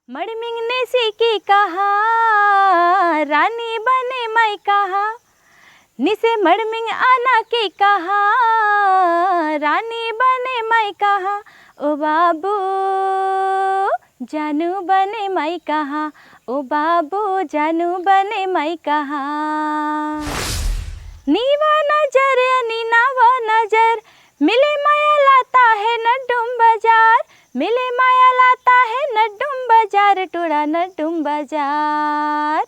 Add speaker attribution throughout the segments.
Speaker 1: मड़मिंग ने सीखी कहा रानी बने मैं कहा, निसे मड़मिंग आना की कहा रानी बने मैं कहा, ओ बाबू जानू बने मैं कहा, ओ बाबू जानू बने मैं कहा। नीवा नजर नीनावा नजर मिले माया लाता है नड्डुम बाजार, मिले माया लाता है नड्डुम बाजार, टूड़ा नड्डुम बाजार।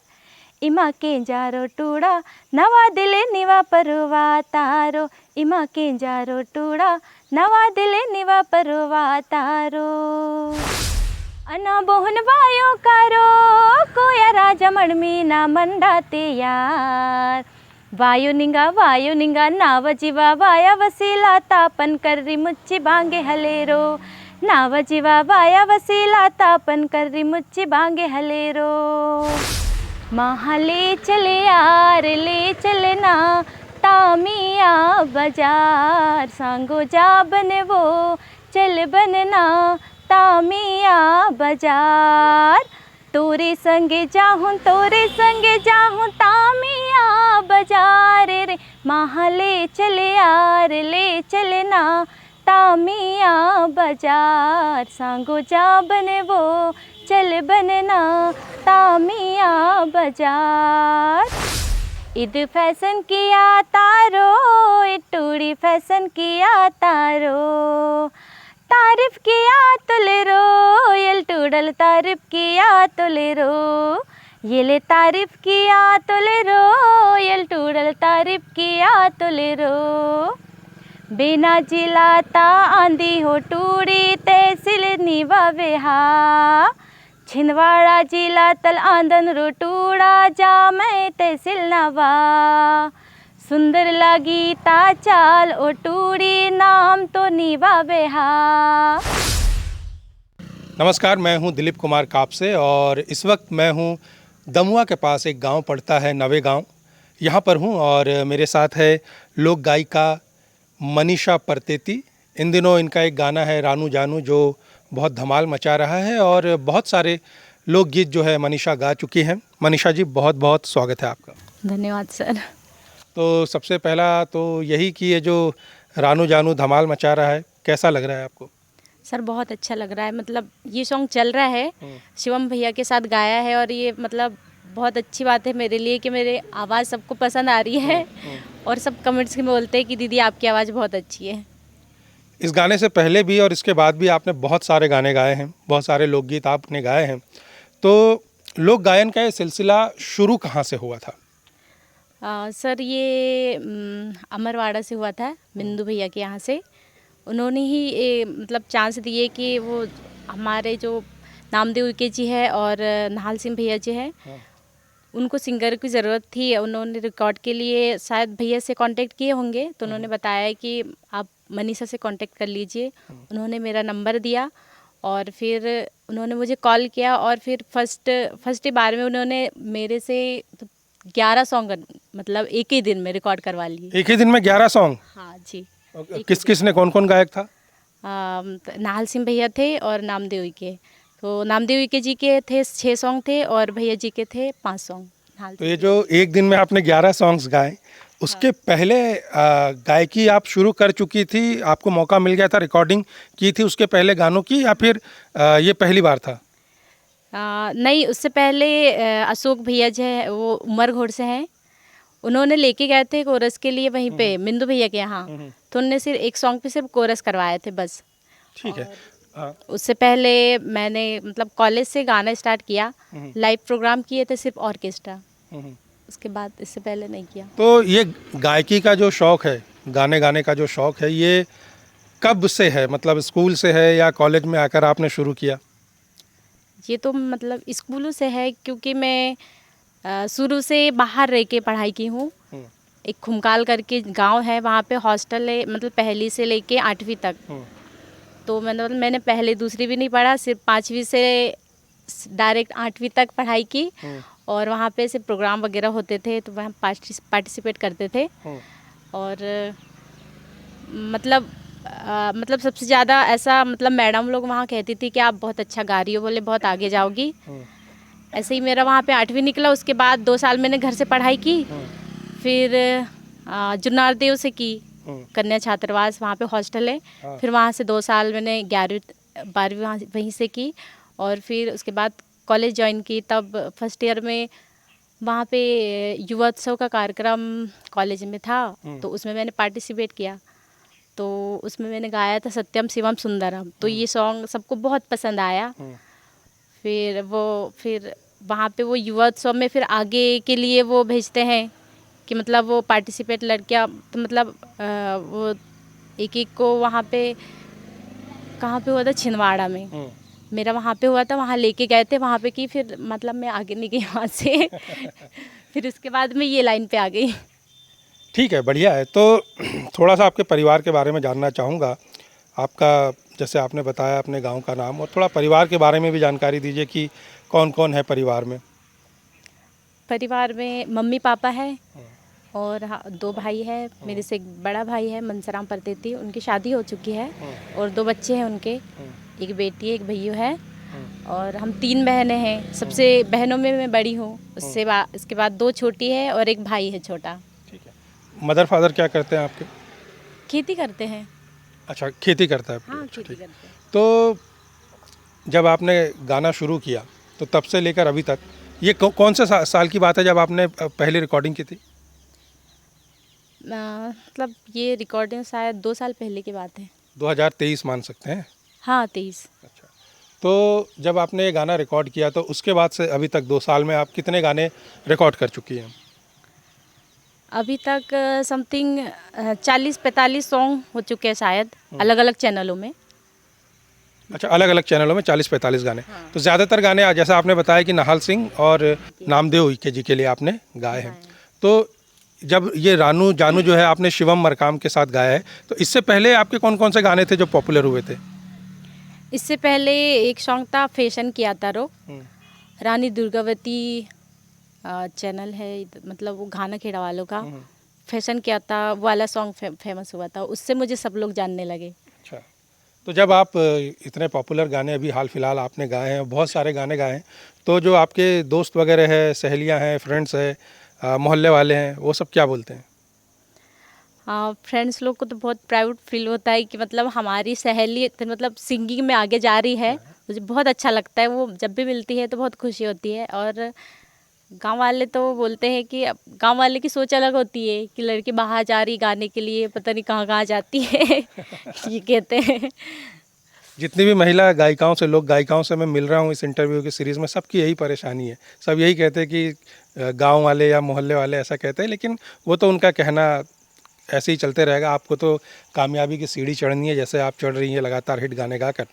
Speaker 1: इमा के जारो टूड़ा नवा दिले निवा परवा तारो, इमा के जारो टूड़ा नवा दिले निवा परवा तारो। अना बोहन वायो करो कोया राजा मड़मी ना मंडाते यार, वायु निंगा नाव जीवा वाया वसीला तापन कर्री मुच्ची बांगे हलेरो, नाव जीवा वाया वसीला तापन कर्री मुच्ची बांगे हलेरो। महा ले चले यार ले चलना तामिया बाजार, सांगो जा बने वो चल बनना तामिया बाजार। तोरे संगे जाहूँ तामिया बाजार रे, महा ले चले यार ले चलना तामिया बाजार, सांगो जा बने वो चल बनना तामिया बाजार। ईद फैशन किया तारो इटूड़ी फैशन किया तारो, तारीफ किया तुले रो यल टूडल तारीफ किया तुले रो, ये ले तारीफ किया तुले रो यल टूडल तारीफ किया तुले रो। बिना जिलाता आंधी हो टूड़ी तहसील नीवा बेहा, छिंदवाड़ा जिला तल आंदन रो टूड़ा जा मैं तहसील नवा, सुंदर लगी ता चाल ओ टूड़ी नाम तो नीवा बेहा।
Speaker 2: नमस्कार, मैं हूं दिलीप कुमार कापसे और इस वक्त मैं हूं दमुआ के पास एक गांव पड़ता है नवे गांव, यहां पर हूं और मेरे साथ है लोक गायिका मनीषा परतेती। इन दिनों इनका एक गाना है रानू जानू जो बहुत धमाल मचा रहा है और बहुत सारे लोकगीत जो है मनीषा गा चुकी हैं। मनीषा जी बहुत बहुत स्वागत है आपका।
Speaker 1: धन्यवाद सर।
Speaker 2: तो सबसे पहला तो यही कि ये जो रानू जानू धमाल मचा रहा है कैसा लग रहा है आपको?
Speaker 3: सर बहुत अच्छा लग रहा है, मतलब ये सॉन्ग चल रहा है, शिवम भैया के साथ गाया है और ये मतलब बहुत अच्छी बात है मेरे लिए कि मेरे आवाज़ सबको पसंद आ रही है और सब कमेंट्स में बोलते हैं कि दीदी आपकी आवाज़ बहुत अच्छी है।
Speaker 2: इस गाने से पहले भी और इसके बाद भी आपने बहुत सारे गाने गाए हैं, बहुत सारे लोकगीत आपने गाए हैं, तो लोक गायन का ये सिलसिला शुरू कहाँ से हुआ था?
Speaker 3: सर ये अमरवाड़ा से हुआ था, बिंदु भैया के यहाँ से। उन्होंने ही मतलब चांस दिए कि वो हमारे जो नामदेव के जी है और नाहल सिंह भैया जी है, उनको सिंगर की ज़रूरत थी। उन्होंने रिकॉर्ड के लिए शायद भैया से कांटेक्ट किए होंगे, तो उन्होंने बताया कि आप मनीषा से कांटेक्ट कर लीजिए। उन्होंने मेरा नंबर दिया और फिर उन्होंने मुझे कॉल किया और फिर फर्स्ट बार में उन्होंने मेरे से 11 सॉन्ग मतलब एक ही दिन में रिकॉर्ड करवा लिए।
Speaker 2: एक ही दिन में 11 सॉन्ग?
Speaker 3: हाँ जी।
Speaker 2: किस ने कौन कौन गायक था?
Speaker 3: नाहल सिंह भैया थे और नामदेव के, तो नामदेव के जी के थे 6 सॉन्ग थे और भैया जी के थे 5 सॉन्ग।
Speaker 2: तो ये जो एक दिन में आपने 11 सॉन्ग्स गाए, उसके पहले गायकी आप शुरू कर चुकी थी, आपको मौका मिल गया था, रिकॉर्डिंग की थी उसके पहले गानों की, या फिर ये पहली बार था?
Speaker 3: नहीं, उससे पहले अशोक भैया जो है वो उमरघोड़ से हैं, उन्होंने लेके गए थे कोरस के लिए वहीं पे बिंदु भैया के यहाँ, तो उन्होंने सिर्फ एक सॉन्ग पे सिर्फ कोरस करवाए थे बस।
Speaker 2: ठीक है।
Speaker 3: उससे पहले मैंने मतलब कॉलेज से गाना स्टार्ट किया, लाइव प्रोग्राम किए थे सिर्फ ऑर्केस्ट्रा, उसके बाद इससे पहले नहीं किया।
Speaker 2: तो ये गायकी का जो शौक़ है, गाने गाने का जो शौक़ है, ये कब से है? मतलब स्कूल से है या कॉलेज में आकर आपने शुरू किया?
Speaker 3: ये तो मतलब स्कूलों से है, क्योंकि मैं शुरू से बाहर रह के पढ़ाई की हूँ। एक खुमकाल करके गांव है, वहाँ पे हॉस्टल है, मतलब पहली से लेके 8वीं तक। तो मैंने पहले दूसरी भी नहीं पढ़ा, सिर्फ 5वीं से डायरेक्ट 8वीं तक पढ़ाई की और वहाँ पे से प्रोग्राम वगैरह होते थे तो वहाँ पार्टिसिपेट करते थे। और मतलब मतलब सबसे ज़्यादा ऐसा मतलब मैडम लोग वहाँ कहती थी कि आप बहुत अच्छा गा रही हो, बोले बहुत आगे जाओगी। ऐसे ही मेरा वहाँ पे 8वीं निकला। उसके बाद 2 साल मैंने घर से पढ़ाई की, फिर जुन्नार देव से की कन्या छात्रावास, वहाँ पे हॉस्टल है। फिर वहाँ से 2 साल मैंने 11वीं 12वीं वहीं से की, और फिर उसके बाद कॉलेज ज्वाइन की। तब फर्स्ट ईयर में वहाँ पे युवा उत्सव का कार्यक्रम कॉलेज में था, तो उसमें मैंने पार्टिसिपेट किया। तो उसमें मैंने गाया था सत्यम शिवम सुंदरम। तो ये सॉन्ग सबको बहुत पसंद आया। फिर वहाँ पे वो युवा उत्सव में फिर आगे के लिए वो भेजते हैं कि मतलब वो पार्टिसिपेट लड़कियाँ, तो मतलब वो एक एक को वहाँ पे कहाँ पे हुआ था, छिंदवाड़ा में मेरा वहाँ पे हुआ था, वहाँ लेके गए थे वहाँ पे की। फिर मतलब मैं आगे नहीं गई वहाँ से फिर उसके बाद मैं ये लाइन पे आ गई।
Speaker 2: ठीक है, बढ़िया है। तो थोड़ा सा आपके परिवार के बारे में जानना चाहूँगा। आपका, जैसे आपने बताया अपने गांव का नाम, और थोड़ा परिवार के बारे में भी जानकारी दीजिए कि कौन कौन है परिवार में।
Speaker 3: परिवार में मम्मी पापा है और 2 भाई है। मेरे से एक बड़ा भाई है मनसराम परदेती, उनकी शादी हो चुकी है और 2 बच्चे हैं उनके, एक बेटी है एक भैया है, और हम 3 बहनें हैं। सबसे बहनों में मैं बड़ी हूँ। इसके बाद 2 छोटी है और एक भाई है छोटा।
Speaker 2: ठीक है। मदर फादर क्या करते हैं आपके?
Speaker 3: खेती करते हैं।
Speaker 2: अच्छा, खेती करता है।
Speaker 3: हाँ,
Speaker 2: अच्छा,
Speaker 3: खेती
Speaker 2: ठीक।
Speaker 3: करते हैं।
Speaker 2: तो जब आपने गाना शुरू किया तो तब से लेकर अभी तक ये कौन से साल की बात है जब आपने पहली रिकॉर्डिंग की थी?
Speaker 3: मतलब ये रिकॉर्डिंग शायद 2 साल पहले की बात है।
Speaker 2: 2023 मान सकते हैं।
Speaker 3: हाँ, 23।
Speaker 2: अच्छा, तो जब आपने ये गाना रिकॉर्ड किया तो उसके बाद से अभी तक 2 साल में आप कितने गाने रिकॉर्ड कर चुकी हैं?
Speaker 3: अभी तक समथिंग 40-45 सॉन्ग हो चुके हैं शायद, अलग अलग चैनलों में।
Speaker 2: अच्छा, अलग अलग चैनलों में 40-45 गाने। तो ज़्यादातर गाने जैसा आपने बताया कि नाहल सिंह और नामदेव उइके जी के लिए आपने गाए हैं। तो जब ये रानू जानू जो है आपने शिवम मरकाम के साथ गाया है, तो इससे पहले आपके कौन कौन से गाने थे जो पॉपुलर हुए थे?
Speaker 3: इससे पहले एक सॉन्ग था फैशन किया था रो, रानी दुर्गावती चैनल है, मतलब वो घाना खेड़ा वालों का। फैशन किया था वो वाला सॉन्ग फेमस हुआ था, उससे मुझे सब लोग जानने लगे।
Speaker 2: अच्छा, तो जब आप इतने पॉपुलर गाने अभी हाल फिलहाल आपने गाए हैं, बहुत सारे गाने गाए हैं, तो जो आपके दोस्त वगैरह हैं, सहेलियां हैं, फ्रेंड्स हैं, मोहल्ले वाले हैं, वो सब क्या बोलते हैं?
Speaker 3: फ्रेंड्स लोग को तो बहुत प्राउड फील होता है कि मतलब हमारी सहेली मतलब सिंगिंग में आगे जा रही है। मुझे बहुत अच्छा लगता है, वो जब भी मिलती है तो बहुत खुशी होती है। और गांव वाले तो बोलते हैं कि गांव वाले की सोच अलग होती है कि लड़की बाहर जा रही गाने के लिए, पता नहीं कहाँ कहाँ जाती है ये कहते हैं।
Speaker 2: जितनी भी महिला गायिकाओं से, लोक गायिकाओं से मैं मिल रहा हूँ इस इंटरव्यू की सीरीज़ में, सबकी यही परेशानी है। सब यही कहते हैं कि गांव वाले या मोहल्ले वाले ऐसा कहते हैं, लेकिन वो तो उनका कहना, ऐसे ही चलते रहेगा। आपको तो कामयाबी की सीढ़ी चढ़नी है, जैसे आप चढ़ रही हैं लगातार हिट गाने गाकर।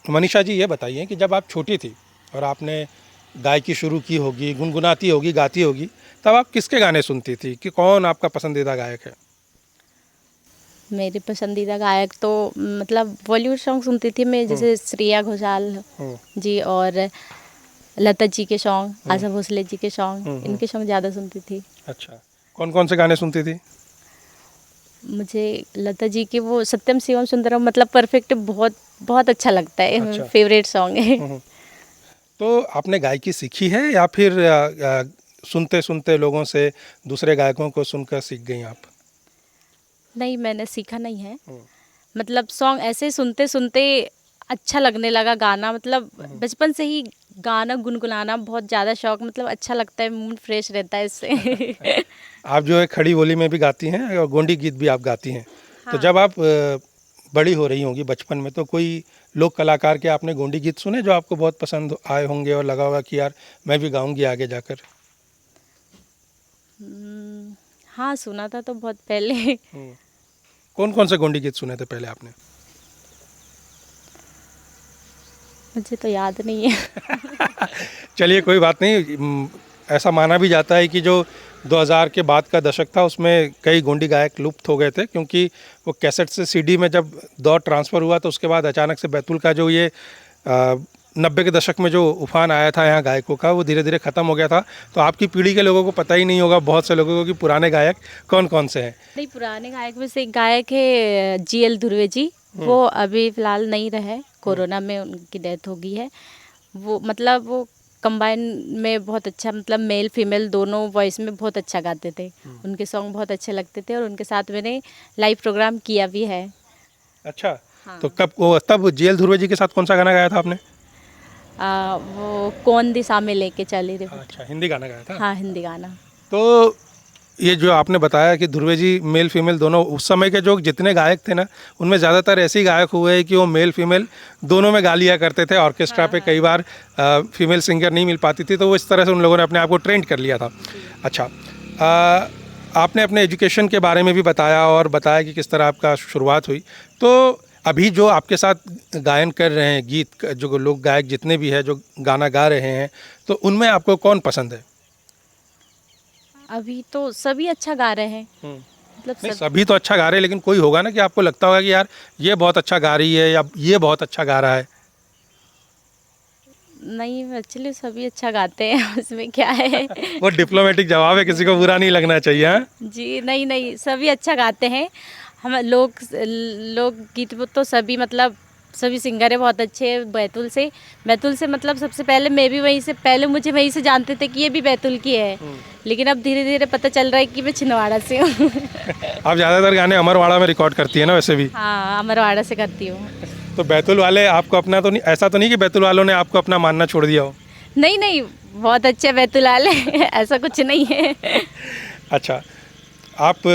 Speaker 2: मनीषा जी, ये बताइए कि जब आप छोटी थी और आपने गायकी शुरू की होगी, गुनगुनाती होगी, गाती होगी, तब आप किसके गाने सुनती थी? कि कौन आपका पसंदीदा गायक है?
Speaker 3: मेरे पसंदीदा गायक तो मतलब बॉलीवुड सॉन्ग सुनती थी मैं, जैसे श्रेया घोषाल जी और लता जी के सॉन्ग, आशा भोसले जी के सॉन्ग, इनके सॉन्ग ज़्यादा सुनती थी। अच्छा,
Speaker 2: कौन कौन से गाने सुनती थी?
Speaker 3: मुझे लता जी के वो सत्यम शिवम सुंदरम मतलब परफेक्ट बहुत बहुत अच्छा लगता है।
Speaker 2: अच्छा।
Speaker 3: फेवरेट सॉन्ग है।
Speaker 2: तो आपने गायकी सीखी है या फिर सुनते सुनते लोगों से, दूसरे गायकों को सुनकर सीख गई आप?
Speaker 3: नहीं, मैंने सीखा नहीं है। मतलब सॉन्ग ऐसे सुनते सुनते अच्छा लगने लगा गाना, मतलब बचपन से ही गाना गुनगुनाना बहुत ज़्यादा शौक, मतलब अच्छा लगता है, मूड फ्रेश रहता है इससे।
Speaker 2: आप जो है खड़ी बोली में भी गाती हैं और गोंडी गीत भी आप गाती हैं। तो जब आप बड़ी हो रही होंगी बचपन में, तो कोई लोक कलाकार के आपने गोंडी गीत सुने जो आपको बहुत पसंद आए होंगे और लगा होगा कि यार मैं भी गाऊंगी आगे जाकर?
Speaker 3: हाँ, सुना था तो बहुत पहले।
Speaker 2: कौन कौन से गोंडी गीत सुने थे पहले आपने?
Speaker 3: मुझे तो याद नहीं है।
Speaker 2: चलिए, कोई बात नहीं। ऐसा माना भी जाता है कि जो 2000 के बाद का दशक था उसमें कई गोंडी गायक लुप्त हो गए थे, क्योंकि वो कैसेट से सीडी में जब दौर ट्रांसफ़र हुआ तो उसके बाद अचानक से बैतूल का जो ये 90 के दशक में जो उफान आया था यहाँ गायकों का, वो धीरे धीरे ख़त्म हो गया था। तो आपकी पीढ़ी के लोगों को पता ही नहीं होगा, बहुत से लोगों को, कि पुराने गायक कौन कौन से हैं।
Speaker 3: नहीं, पुराने गायक में से एक गायक है GL ध्रुवे जी, वो अभी फ़िलहाल नहीं रहे, कोरोना में उनकी डेथ हो गई है। वो मतलब वो कंबाइन में बहुत अच्छा, मतलब मेल फीमेल दोनों वॉइस में बहुत अच्छा गाते थे। उनके सॉन्ग बहुत अच्छे लगते थे और उनके साथ मैंने लाइव प्रोग्राम किया भी है।
Speaker 2: अच्छा।
Speaker 3: हाँ।
Speaker 2: तो तब GL ध्रुवे जी के साथ कौन सा गाना गाया था आपने?
Speaker 3: वो कौन दिशा में लेके चली रे।
Speaker 2: अच्छा, हिंदी गाना गाया था।
Speaker 3: हाँ, हिंदी गाना।
Speaker 2: तो ये जो आपने बताया कि ध्रुवे जी मेल फीमेल दोनों, उस समय के जो जितने गायक थे ना, उनमें ज़्यादातर ऐसे ही गायक हुए हैं कि वो मेल फीमेल दोनों में गा लिया करते थे। ऑर्केस्ट्रा पे कई बार फीमेल सिंगर नहीं मिल पाती थी, तो वो इस तरह से उन लोगों ने अपने आप को ट्रेंड कर लिया था। अच्छा, आपने अपने एजुकेशन के बारे में भी बताया और बताया कि किस तरह आपका शुरुआत हुई। तो अभी जो आपके साथ गायन कर रहे हैं, गीत जो लोग गायक जितने भी हैं जो गाना गा रहे हैं, तो उनमें आपको कौन पसंद है?
Speaker 3: अभी तो सभी अच्छा गा रहे हैं, मतलब
Speaker 2: नहीं,
Speaker 3: सब।
Speaker 2: सभी तो अच्छा गा रहे हैं, लेकिन कोई होगा ना कि आपको लगता होगा कि यार ये बहुत अच्छा गा रही है या ये बहुत अच्छा गा रहा है।
Speaker 3: नहीं, एक्चुअली सभी अच्छा गाते हैं उसमें क्या है।
Speaker 2: वो डिप्लोमेटिक जवाब है, किसी को बुरा नहीं लगना चाहिए। हाँ?
Speaker 3: जी नहीं नहीं, सभी अच्छा गाते हैं। हम लोग गीत तो सभी, मतलब सभी सिंगर है बहुत अच्छे हैं। बैतूल से मतलब सबसे पहले मैं भी मुझे वहीं से जानते थे कि ये भी बैतूल की है। लेकिन अब धीरे धीरे पता चल रहा है कि मैं छिंदवाड़ा से हूँ।
Speaker 2: आप ज़्यादातर गाने अमरवाड़ा में रिकॉर्ड करती है ना वैसे भी?
Speaker 3: हाँ, अमरवाड़ा से करती हूँ।
Speaker 2: तो बैतूल वाले आपको अपना तो नहीं, ऐसा तो नहीं कि बैतूल वालों ने आपको अपना मानना छोड़ दिया हो?
Speaker 3: नहीं नहीं, बहुत अच्छे बैतूल वाले। ऐसा कुछ नहीं है।
Speaker 2: अच्छा, आप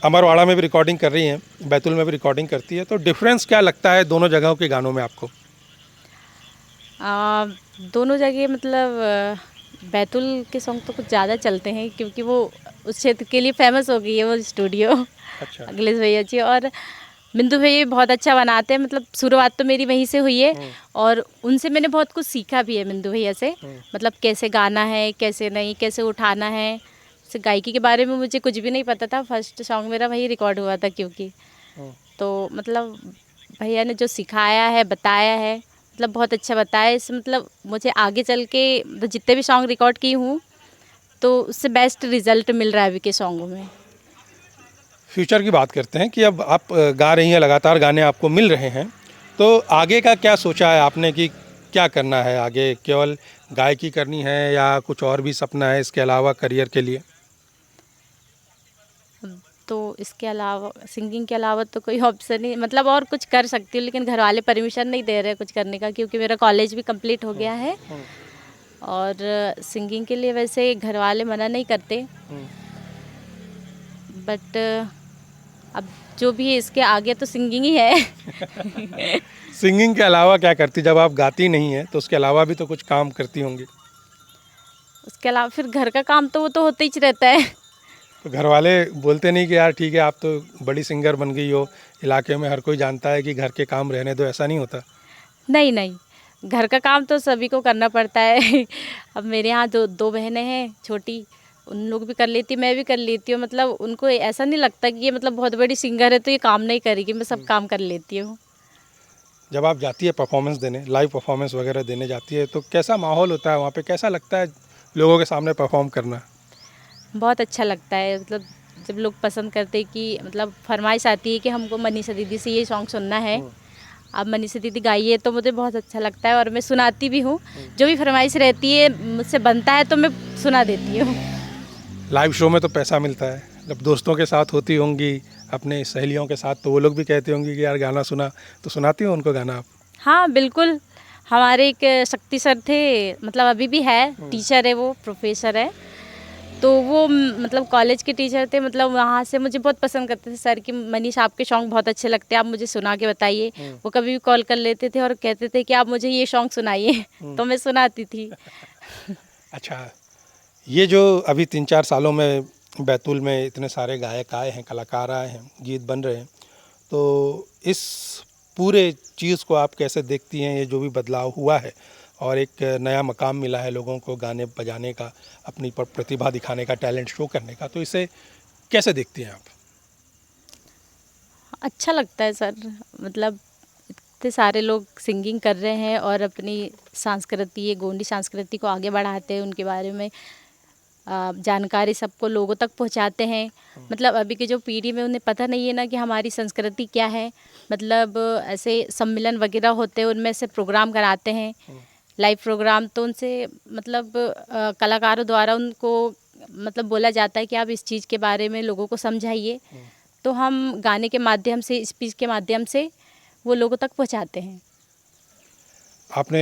Speaker 2: अमरवाड़ा में भी रिकॉर्डिंग कर रही हैं, बैतूल में भी रिकॉर्डिंग करती है, तो डिफरेंस क्या लगता है दोनों जगहों के गानों में आपको?
Speaker 3: दोनों जगह मतलब बैतूल के सॉन्ग तो कुछ ज़्यादा चलते हैं, क्योंकि वो उस क्षेत्र के लिए फेमस हो गई है वो स्टूडियो।
Speaker 2: अच्छा।
Speaker 3: अखिलेश भैया जी और बिंदु भैया भी बहुत अच्छा बनाते हैं। मतलब शुरुआत तो मेरी वहीं से हुई है और उनसे मैंने बहुत कुछ सीखा भी है, बिंदु भैया से। मतलब कैसे गाना है, कैसे नहीं, कैसे उठाना है। जैसे गायकी के बारे में मुझे कुछ भी नहीं पता था। फर्स्ट सॉन्ग मेरा वही रिकॉर्ड हुआ था, क्योंकि तो मतलब भैया ने जो सिखाया है, बताया है, मतलब बहुत अच्छा बताया। इससे मतलब मुझे आगे चल के जितने भी सॉन्ग रिकॉर्ड की हूँ तो उससे बेस्ट रिजल्ट मिल रहा है अभी के सॉन्गों में।
Speaker 2: फ्यूचर की बात करते हैं कि अब आप गा रही हैं, लगातार गाने आपको मिल रहे हैं, तो आगे का क्या सोचा है आपने कि क्या करना है आगे? केवल गायकी करनी है या कुछ और भी सपना है इसके अलावा करियर के लिए?
Speaker 3: तो इसके अलावा, सिंगिंग के अलावा तो कोई ऑप्शन नहीं, मतलब और कुछ कर सकती हूँ, लेकिन घर वाले परमिशन नहीं दे रहे कुछ करने का, क्योंकि मेरा कॉलेज भी कंप्लीट हो गया है। और सिंगिंग के लिए वैसे घर वाले मना नहीं करते, बट अब जो भी है इसके आगे तो सिंगिंग ही है।
Speaker 2: सिंगिंग के अलावा क्या करती? जब आप गाती नहीं हैं तो उसके अलावा भी तो कुछ काम करती होंगी।
Speaker 3: उसके अलावा फिर घर का काम तो वो तो होते ही रहता है।
Speaker 2: तो घर वाले बोलते नहीं कि यार ठीक है, आप तो बड़ी सिंगर बन गई हो, इलाके में हर कोई जानता है कि घर के काम रहने दो, ऐसा नहीं होता?
Speaker 3: नहीं नहीं, घर का काम तो सभी को करना पड़ता है। अब मेरे यहाँ जो दो बहनें हैं छोटी, उन लोग भी कर लेती, मैं भी कर लेती हूँ। मतलब उनको ऐसा नहीं लगता कि ये मतलब बहुत बड़ी सिंगर है तो ये काम नहीं करेगी, मैं सब काम कर लेती हूँ।
Speaker 2: जब आप जाती है परफॉर्मेंस देने, लाइव परफॉर्मेंस वगैरह देने जाती है, तो कैसा माहौल होता है वहाँ पे? कैसा लगता है लोगों के सामने परफॉर्म करना?
Speaker 3: बहुत अच्छा लगता है। मतलब जब लोग पसंद करते हैं कि मतलब फरमाइश आती है कि हमको मनीषा दीदी से ये सॉन्ग सुनना है, अब मनीषा दीदी गाइए, तो मुझे बहुत अच्छा लगता है और मैं सुनाती भी हूँ। जो भी फरमाइश रहती है मुझसे बनता है तो मैं सुना देती हूँ।
Speaker 2: लाइव शो में तो पैसा मिलता है, जब दोस्तों के साथ होती होंगी, अपने सहेलियों के साथ, तो वो लोग भी कहते होंगे कि यार गाना सुना, तो सुनाती हो उनको गाना आप?
Speaker 3: हाँ बिल्कुल, हमारे एक शक्ति सर थे, मतलब अभी भी है, टीचर है, वो प्रोफेसर है। तो वो मतलब कॉलेज के टीचर थे, मतलब वहाँ से मुझे बहुत पसंद करते थे सर कि मनीष आपके सॉन्ग बहुत अच्छे लगते हैं, आप मुझे सुना के बताइए। वो कभी भी कॉल कर लेते थे और कहते थे कि आप मुझे ये सॉन्ग सुनाइए। तो मैं सुनाती थी।
Speaker 2: अच्छा, ये जो अभी 3-4 सालों में बैतूल में इतने सारे गायक आए हैं, कलाकार आए हैं, गीत बन रहे हैं, तो इस पूरे चीज़ को आप कैसे देखती हैं? ये जो भी बदलाव हुआ है और एक नया मकाम मिला है लोगों को गाने बजाने का, अपनी प्रतिभा दिखाने का, टैलेंट शो करने का, तो इसे कैसे देखती हैं आप?
Speaker 3: अच्छा लगता है सर, मतलब इतने सारे लोग सिंगिंग कर रहे हैं और अपनी संस्कृति, ये गोंडी संस्कृति को आगे बढ़ाते हैं, उनके बारे में जानकारी सबको लोगों तक पहुंचाते हैं। मतलब अभी की जो पीढ़ी में उन्हें पता नहीं है ना कि हमारी संस्कृति क्या है। मतलब ऐसे सम्मेलन वगैरह होते हैं, उनमें से प्रोग्राम कराते हैं, लाइव प्रोग्राम, तो उनसे मतलब कलाकारों द्वारा उनको मतलब बोला जाता है कि आप इस चीज़ के बारे में लोगों को समझाइए। तो हम गाने के माध्यम से, स्पीच के माध्यम से वो लोगों तक पहुंचाते हैं।
Speaker 2: आपने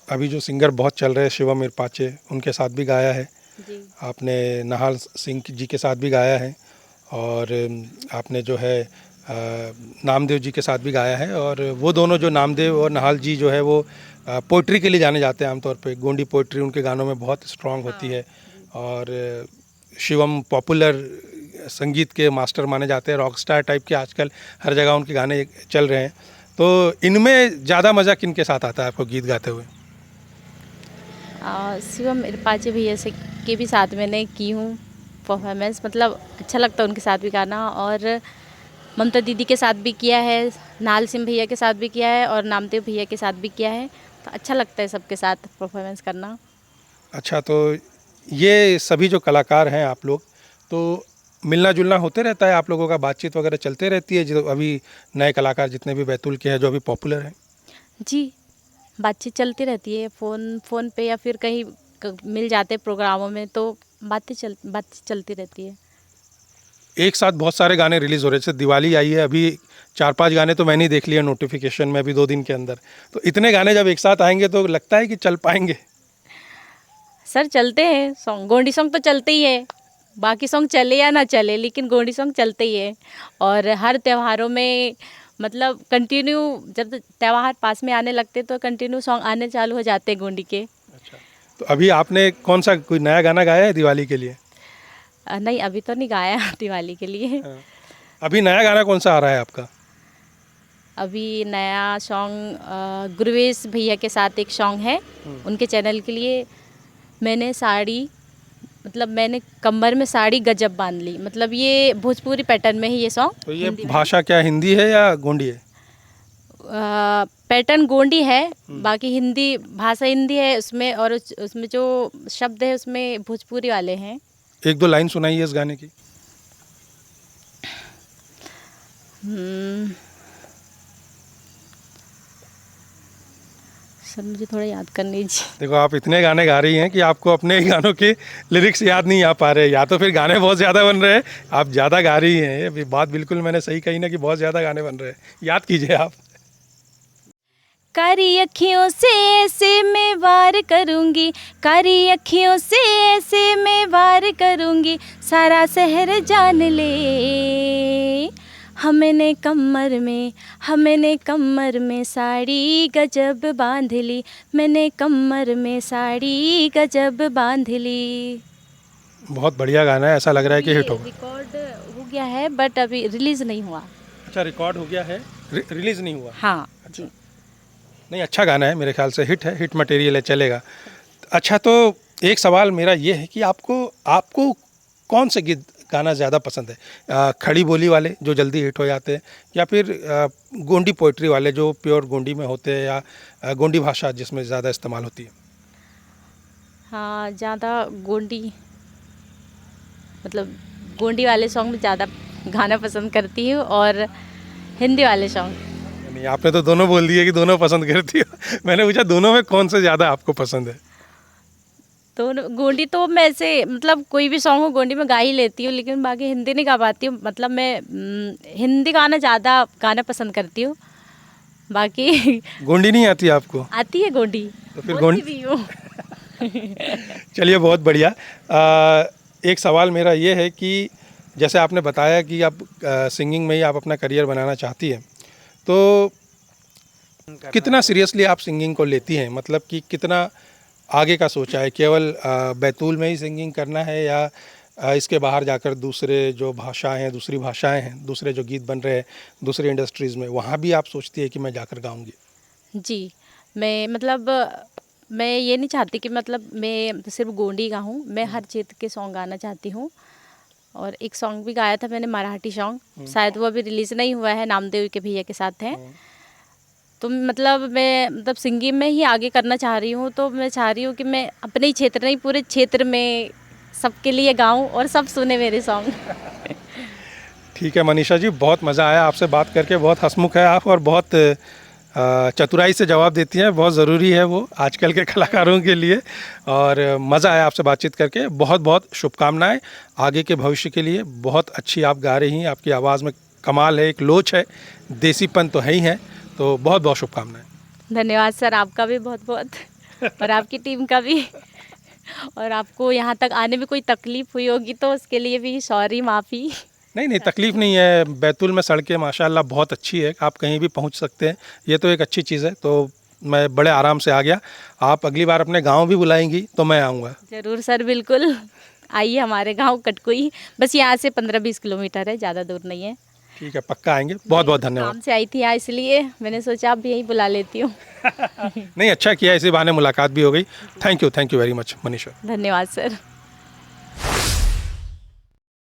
Speaker 2: अभी जो सिंगर बहुत चल रहे हैं शिवम इरपाचे, उनके साथ भी गाया है।
Speaker 3: जी।
Speaker 2: आपने नाहल सिंह जी के साथ भी गाया है और आपने जो है नामदेव जी के साथ भी गाया है। और वो दोनों जो नामदेव और नाहल जी जो है वो पोइट्री के लिए जाने जाते हैं आमतौर पे। गोंडी पोइट्री उनके गानों में बहुत स्ट्रांग होती है। और शिवम पॉपुलर संगीत के मास्टर माने जाते हैं, रॉक स्टार टाइप के। आजकल हर जगह उनके गाने चल रहे हैं। तो इनमें ज़्यादा मज़ा किन के साथ आता है आपको गीत गाते हुए?
Speaker 3: शिवम इरपाचे भैया से के भी साथ मैंने की हूँ परफॉर्मेंस। मतलब अच्छा लगता है उनके साथ भी गाना। और ममता दीदी के साथ भी किया है, नाल सिंह भैया के साथ भी किया है और नामदेव भैया के साथ भी किया है। तो अच्छा लगता है सबके साथ परफॉर्मेंस करना।
Speaker 2: अच्छा, तो ये सभी जो कलाकार हैं आप लोग, तो मिलना जुलना होते रहता है आप लोगों का? बातचीत वगैरह चलते रहती है जो अभी नए कलाकार जितने भी बैतूल के हैं जो अभी पॉपुलर हैं?
Speaker 3: जी, बातचीत चलती रहती है, फ़ोन पे या फिर कहीं मिल जाते प्रोग्रामों में, तो बातचीत चलती रहती है।
Speaker 2: एक साथ बहुत सारे गाने रिलीज़ हो रहे हैं। जैसे दिवाली आई है, अभी 4-5 गाने तो मैंने ही देख लिए नोटिफिकेशन में अभी 2 दिन के अंदर। तो इतने गाने जब एक साथ आएंगे तो लगता है कि चल पाएंगे?
Speaker 3: सर चलते हैं सॉन्ग, गोंडी सॉन्ग तो चलते ही है। बाकी सॉन्ग चले या ना चले, लेकिन गोंडी सॉन्ग चलते ही है। और हर त्योहारों में मतलब कंटिन्यू, जब त्यौहार पास में आने लगते तो कंटिन्यू सॉन्ग आने चालू हो जाते हैं गोंडी के।
Speaker 2: अच्छा, तो अभी आपने कौन सा कोई नया गाना गाया है दिवाली के लिए?
Speaker 3: नहीं, अभी तो नहीं गाया दिवाली के लिए।
Speaker 2: हाँ। अभी नया गाना कौन सा आ रहा है आपका?
Speaker 3: अभी नया सॉन्ग गुरुवेश भैया के साथ एक सॉन्ग है, उनके चैनल के लिए। मैंने साड़ी, मतलब मैंने कमर में साड़ी गजब बांध ली, मतलब ये भोजपुरी पैटर्न में है ये सॉन्ग।
Speaker 2: तो ये भाषा क्या हिंदी है या गोंडी है?
Speaker 3: पैटर्न गोंडी है, बाकी हिंदी भाषा हिंदी है उसमें। और उसमें जो शब्द है उसमें भोजपुरी वाले हैं।
Speaker 2: 1-2 लाइन सुनाइए इस गाने की।
Speaker 3: सर मुझे थोड़ा याद कर लीजिए।
Speaker 2: देखो, आप इतने गाने गा रही हैं कि आपको अपने ही गानों के लिरिक्स याद नहीं आ पा रहे। या तो फिर गाने बहुत ज़्यादा बन रहे हैं, आप ज़्यादा गा रही हैं। ये बात बिल्कुल मैंने सही कही ना कि बहुत ज़्यादा गाने बन रहे हैं। याद कीजिए आप।
Speaker 3: कारी अखियों से ऐसे मैं वार करूंगी, कारी अखियों से ऐसे मैं वार करूंगी, सारा शहर जान ले। हमने कमर में साड़ी गजब बांध ली, मैंने कमर में साड़ी गजब बांध ली।
Speaker 2: बहुत बढ़िया गाना है, ऐसा लग रहा है कि हिट होगा।
Speaker 3: रिकॉर्ड हो गया है बट अभी रिलीज़ नहीं हुआ।
Speaker 2: अच्छा, रिकॉर्ड हो गया है, रिलीज़ नहीं हुआ?
Speaker 3: हाँ जी।
Speaker 2: नहीं, अच्छा गाना है, मेरे ख्याल से हिट है, हिट मटेरियल है, चलेगा। अच्छा, तो एक सवाल मेरा ये है कि आपको कौन से गीत गाना ज़्यादा पसंद है? खड़ी बोली वाले जो जल्दी हिट हो जाते हैं, या फिर गोंडी पोइट्री वाले जो प्योर गोंडी में होते हैं, या गोंडी भाषा जिसमें ज़्यादा इस्तेमाल होती है?
Speaker 3: हाँ, ज़्यादा गोंडी, मतलब गोंडी वाले सॉन्ग में ज़्यादा गाना पसंद करती हूँ और हिंदी वाले सॉन्ग।
Speaker 2: नहीं, आपने तो दोनों बोल दिए कि दोनों पसंद करती हो। मैंने पूछा दोनों में कौन से ज़्यादा आपको पसंद है?
Speaker 3: तो गोंडी तो मैं ऐसे मतलब कोई भी सॉन्ग हो गोंडी में गा ही लेती हूँ, लेकिन बाकी हिंदी नहीं गा पाती हूँ। मतलब मैं हिंदी गाना ज़्यादा गाना पसंद करती हूँ। बाकी
Speaker 2: गोंडी नहीं आती आपको?
Speaker 3: आती है गोंडी,
Speaker 2: तो फिर
Speaker 3: बोलती भी हूँ।
Speaker 2: चलिए, बहुत बढ़िया। एक सवाल मेरा ये है कि जैसे आपने बताया कि आप सिंगिंग में ही आप अपना करियर बनाना चाहती हैं, तो कितना सीरियसली आप सिंगिंग को लेती हैं? मतलब कि कितना आगे का सोचा है? केवल बैतूल में ही सिंगिंग करना है, या इसके बाहर जाकर दूसरे जो भाषाएं हैं, दूसरी भाषाएं हैं, दूसरे जो गीत बन रहे हैं दूसरे इंडस्ट्रीज़ में, वहाँ भी आप सोचती है कि मैं जाकर गाऊंगी?
Speaker 3: जी, मैं ये नहीं चाहती कि मतलब मैं सिर्फ गोंडी गाऊँ, मैं हर क्षेत्र के सॉन्ग गाना चाहती हूँ। और एक सॉन्ग भी गाया था मैंने, मराठी सॉन्ग, शायद वो अभी रिलीज़ नहीं हुआ है, नामदेव के भैया के साथ है। तो मतलब मैं मतलब सिंगिंग में ही आगे करना चाह रही हूँ। तो मैं चाह रही हूँ कि मैं अपने ही क्षेत्र नहीं, पूरे क्षेत्र में सबके लिए गाऊँ और सब सुने मेरे सॉन्ग।
Speaker 2: ठीक है मनीषा जी, बहुत मज़ा आया आपसे बात करके। बहुत हंसमुख है आप और बहुत चतुराई से जवाब देती हैं, बहुत ज़रूरी है वो आजकल के कलाकारों के लिए। और मज़ा आया आपसे बातचीत करके। बहुत बहुत शुभकामनाएं आगे के भविष्य के लिए। बहुत अच्छी आप गा रही हैं, आपकी आवाज़ में कमाल है, एक लोच है, देसीपन तो है ही है। तो बहुत बहुत शुभकामनाएं।
Speaker 3: धन्यवाद सर, आपका भी बहुत बहुत और आपकी टीम का भी। और आपको यहाँ तक आने में कोई तकलीफ़ हुई होगी तो उसके लिए भी सॉरी, माफ़ी।
Speaker 2: नहीं नहीं, तकलीफ़ नहीं है। बैतूल में सड़कें माशाल्लाह बहुत अच्छी है, आप कहीं भी पहुंच सकते हैं, ये तो एक अच्छी चीज़ है। तो मैं बड़े आराम से आ गया। आप अगली बार अपने गांव भी बुलाएंगी तो मैं आऊँगा।
Speaker 3: ज़रूर सर, बिल्कुल आइए हमारे गांव कटकोई, बस यहाँ से 15-20 किलोमीटर है, ज़्यादा दूर नहीं है।
Speaker 2: ठीक है, पक्का आएंगे। बहुत बहुत
Speaker 3: काम
Speaker 2: धन्यवाद।
Speaker 3: से आई थी यहाँ, इसलिए मैंने सोचा आप भी यहीं बुला लेती हूँ।
Speaker 2: नहीं, अच्छा किया, इसी बहाने मुलाकात भी हो गई। Thank you very much Manisha.
Speaker 3: धन्यवाद सर।